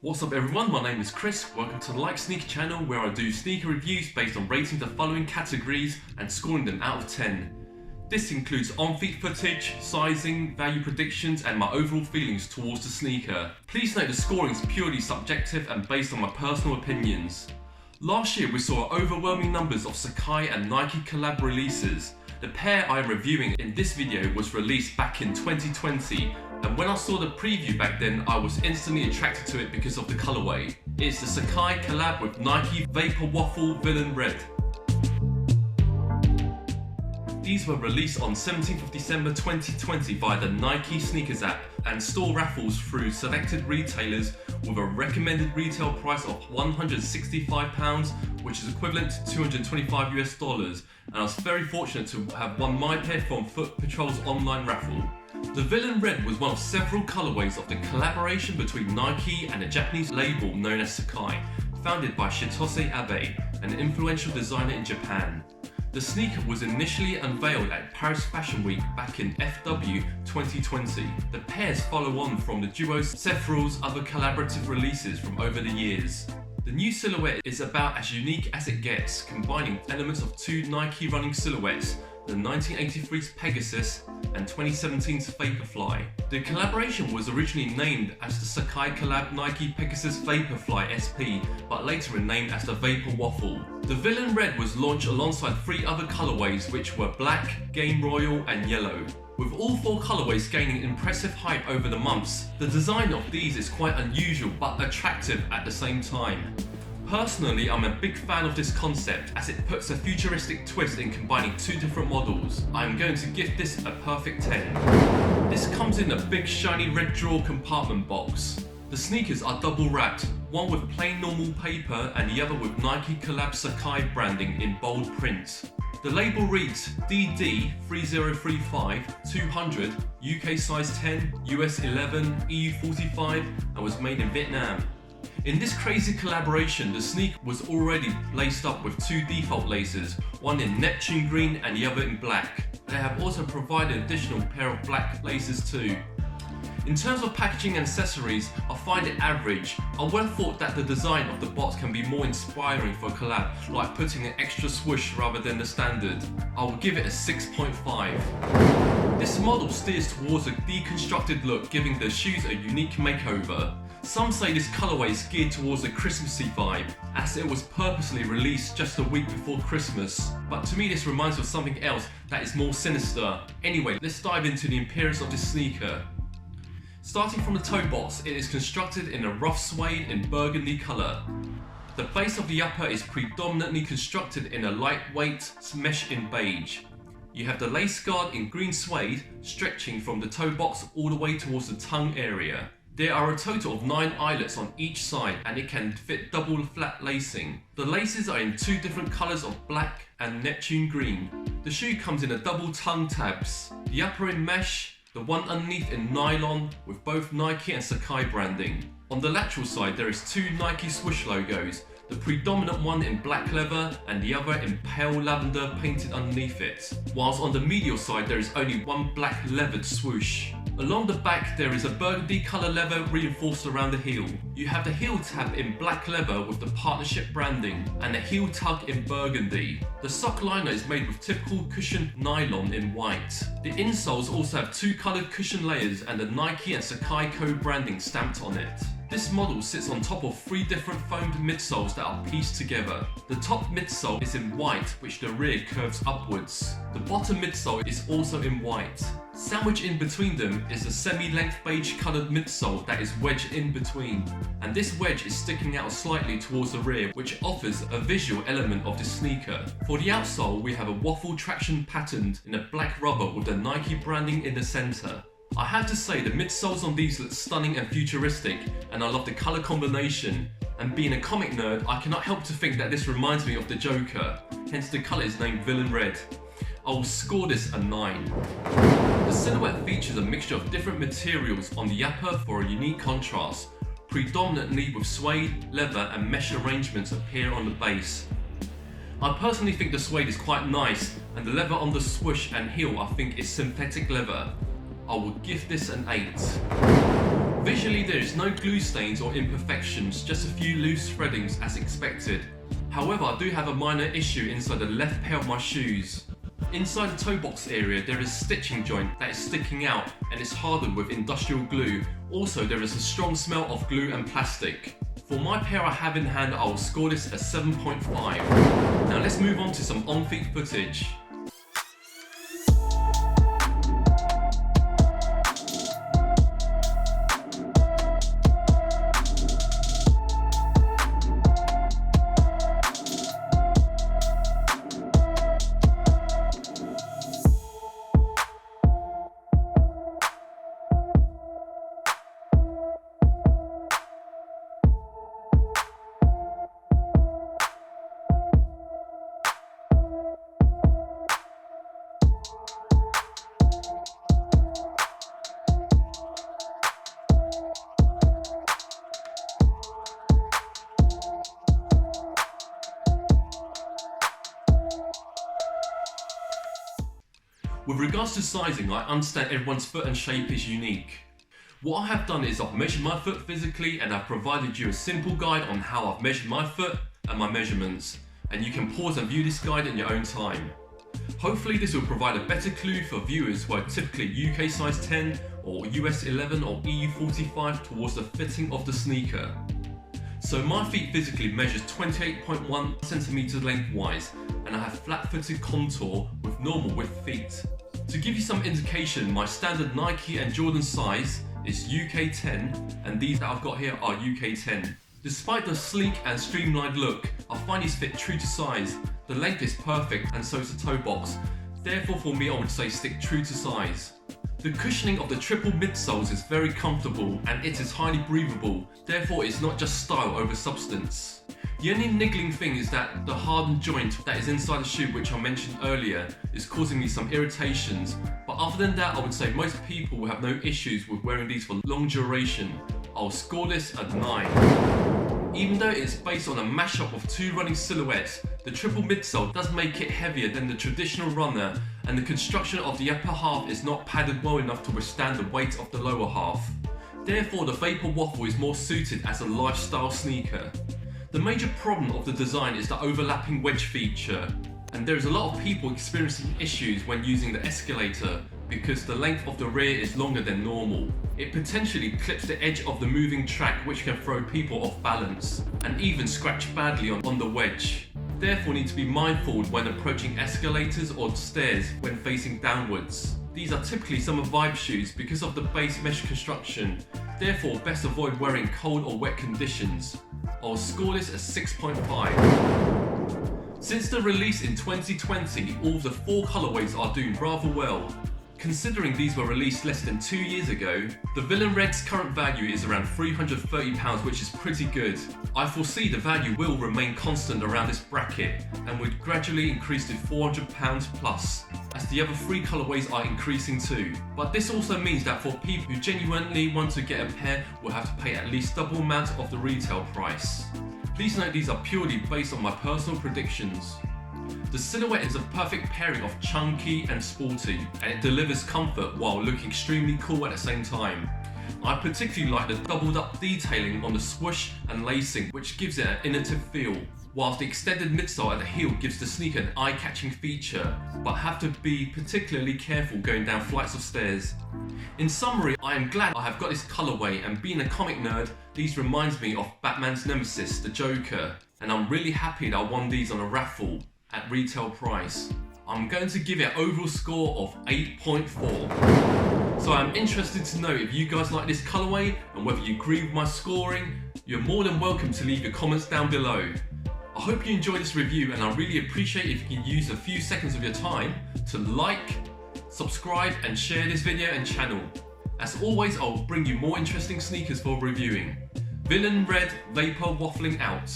What's up everyone, my name is Chris. Welcome to the Like Sneaker channel where I do sneaker reviews based on rating the following categories and scoring them out of 10. This includes on-feet footage, sizing, value predictions and my overall feelings towards the sneaker. Please note the scoring is purely subjective and based on my personal opinions. Last year we saw overwhelming numbers of Sacai and Nike collab releases. The pair I am reviewing in this video was released back in 2020. And when I saw the preview back then, I was instantly attracted to it because of the colorway. It's the Sacai collab with Nike Vaporwaffle Villain Red. These were released on 17th of December 2020 via the Nike Sneakers app and store raffles through selected retailers with a recommended retail price of £165, which is equivalent to $225 US, and I was very fortunate to have won my pair from Foot Patrol's online raffle. The Villain Red was one of several colorways of the collaboration between Nike and a Japanese label known as Sacai, founded by Shitose Abe, an influential designer in Japan. The sneaker was initially unveiled at Paris Fashion Week back in FW 2020. The pairs follow on from the duo's several other collaborative releases from over the years. The new silhouette is about as unique as it gets, combining elements of two Nike running silhouettes, the 1983's Pegasus and 2017's Vaporfly. The collaboration was originally named as the Sacai collab Nike Pegasus Vaporfly SP, but later renamed as the Vaporwaffle. The Villain Red was launched alongside three other colorways, which were Black, Game Royal and Yellow. With all four colorways gaining impressive hype over the months, the design of these is quite unusual but attractive at the same time. Personally, I'm a big fan of this concept as it puts a futuristic twist in combining two different models. I'm going to give this a perfect 10. This comes in a big shiny red drawer compartment box. The sneakers are double wrapped, one with plain normal paper and the other with Nike collab Sacai branding in bold print. The label reads DD 3035 200, UK size 10, US 11, EU 45 and was made in Vietnam. In this crazy collaboration, the sneaker was already laced up with two default laces, one in Neptune green and the other in black. They have also provided an additional pair of black laces too. In terms of packaging and accessories, I find it average. I would have thought that the design of the box can be more inspiring for a collab, like putting an extra swoosh rather than the standard. I will give it a 6.5. This model steers towards a deconstructed look, giving the shoes a unique makeover. Some say this colorway is geared towards a Christmassy vibe, as it was purposely released just a week before Christmas. But to me this reminds me of something else that is more sinister. Anyway, let's dive into the appearance of this sneaker. Starting from the toe box, it is constructed in a rough suede in burgundy colour. The base of the upper is predominantly constructed in a lightweight mesh in beige. You have the lace guard in green suede, stretching from the toe box all the way towards the tongue area. There are a total of 9 eyelets on each side and it can fit double flat lacing. The laces are in two different colours of black and Neptune green. The shoe comes in a double tongue tabs, the upper in mesh, the one underneath in nylon with both Nike and Sacai branding. On the lateral side there is two Nike swoosh logos, the predominant one in black leather and the other in pale lavender painted underneath it, whilst on the medial side there is only one black leathered swoosh. Along the back there is a burgundy colour leather reinforced around the heel. You have the heel tab in black leather with the partnership branding and a heel tug in burgundy. The sock liner is made with typical cushioned nylon in white. The insoles also have two coloured cushion layers and the Nike and Sacai co-branding stamped on it. This model sits on top of three different foamed midsoles that are pieced together. The top midsole is in white, which the rear curves upwards. The bottom midsole is also in white. Sandwiched in between them is a semi-length beige coloured midsole that is wedged in between. And this wedge is sticking out slightly towards the rear, which offers a visual element of the sneaker. For the outsole, we have a waffle traction patterned in a black rubber with the Nike branding in the centre. I have to say the midsoles on these look stunning and futuristic, and I love the colour combination. And being a comic nerd, I cannot help to think that this reminds me of the Joker, hence the colour is named Villain Red. I will score this a 9. The silhouette features a mixture of different materials on the upper for a unique contrast, predominantly with suede, leather and mesh arrangements appear on the base. I personally think the suede is quite nice, and the leather on the swoosh and heel I think is synthetic leather. I will give this an 8. Visually there is no glue stains or imperfections, just a few loose threadings as expected. However, I do have a minor issue inside the left pair of my shoes. Inside the toe box area there is a stitching joint that is sticking out and is hardened with industrial glue. Also there is a strong smell of glue and plastic. For my pair I have in hand, I will score this a 7.5. Now let's move on to some on-feet footage. With regards to sizing, I understand everyone's foot and shape is unique. What I have done is I've measured my foot physically and I've provided you a simple guide on how I've measured my foot and my measurements, and you can pause and view this guide in your own time. Hopefully this will provide a better clue for viewers who are typically UK size 10 or US 11 or EU 45 towards the fitting of the sneaker. So my feet physically measures 28.1 centimeters lengthwise, and I have flat-footed contour with normal width feet. To give you some indication, my standard Nike and Jordan size is UK 10, and these that I've got here are UK 10. Despite the sleek and streamlined look, I find these fit true to size. The length is perfect and so is the toe box. Therefore for me I would say stick true to size. The cushioning of the triple midsoles is very comfortable and it is highly breathable, therefore it's not just style over substance. The only niggling thing is that the hardened joint that is inside the shoe, which I mentioned earlier, is causing me some irritations, but other than that I would say most people will have no issues with wearing these for long duration. I'll score this a 9. Even though it's based on a mashup of two running silhouettes, the triple midsole does make it heavier than the traditional runner, and the construction of the upper half is not padded well enough to withstand the weight of the lower half. Therefore the Vaporwaffle is more suited as a lifestyle sneaker. The major problem of the design is the overlapping wedge feature, and there is a lot of people experiencing issues when using the escalator because the length of the rear is longer than normal. It potentially clips the edge of the moving track, which can throw people off balance and even scratch badly on the wedge. Therefore need to be mindful when approaching escalators or stairs when facing downwards. These are typically summer vibe shoes because of the base mesh construction, therefore best avoid wearing cold or wet conditions. I'll score this as 6.5. Since the release in 2020, all of the 4 colorways are doing rather well. Considering these were released less than 2 years ago, the Villain Red's current value is around £330, which is pretty good. I foresee the value will remain constant around this bracket and would gradually increase to £400 plus, as the other 3 colorways are increasing too. But this also means that for people who genuinely want to get a pair will have to pay at least double amount of the retail price. Please note these are purely based on my personal predictions. The silhouette is a perfect pairing of chunky and sporty, and it delivers comfort while looking extremely cool at the same time. I particularly like the doubled up detailing on the swoosh and lacing, which gives it an innovative feel, whilst the extended midsole at the heel gives the sneaker an eye-catching feature, but have to be particularly careful going down flights of stairs. In summary, I am glad I have got this colourway, and being a comic nerd, these reminds me of Batman's nemesis, the Joker, and I'm really happy that I won these on a raffle at retail price. I'm going to give it an overall score of 8.4. So I'm interested to know if you guys like this colourway and whether you agree with my scoring. You're more than welcome to leave your comments down below. I hope you enjoyed this review, and I really appreciate if you can use a few seconds of your time to like, subscribe and share this video and channel. As always, I'll bring you more interesting sneakers for reviewing. Villain Red Vapor Waffling out.